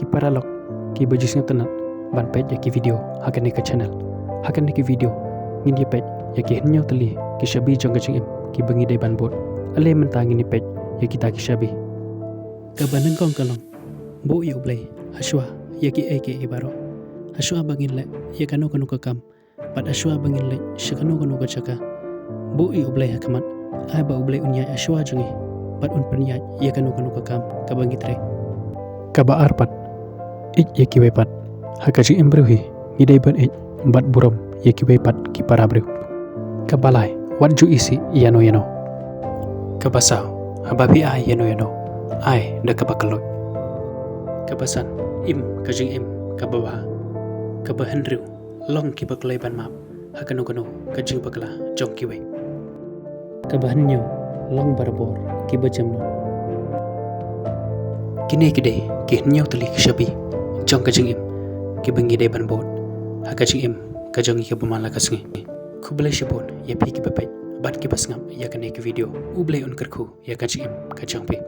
ki paralog ki bajisnya tenat ban pet ya ki video hakan ni ke channel hakan ni ki video ngin ye pet ya ki henyo tali ki shabi jong gajing im ki bangi dai ban bot ale mentangi ni pet ya kita ki shabi ka banang kong kalong bo yu blai ashwa ya ki eke ibaro ashwa bangin le ya kanu kanu ka kam pat ashwa bangin le shakanu kanu ka chaka bo yu blai hakamat ai ba blai unya ashwa jungi pat un penya ya kanu kanu ka kam ka bangi tre ka ba arpat ik ya ki wepat hakaji embruhi ngidai ban ik bat buram ya ki wepat ki parabru ka balai wat ju isi yano yano ka basau hababi ai yano yano ai da ka bakalot ka basan im ka jing im ka bawa ka bahandru long ki baklai ban map hakano kano ka jing bakla jong ki we ka bahanyo long barbor ki bajamno kine kide ki nyaw tali ki shabi jong ka jing im ki bangi dai ban bot haka jing im ka jong ki bumala ka sngi kublai shibon ya pi ki bapet bat ki basngam ya kane ki video ublai un karkhu ya ka jing im ka jong pe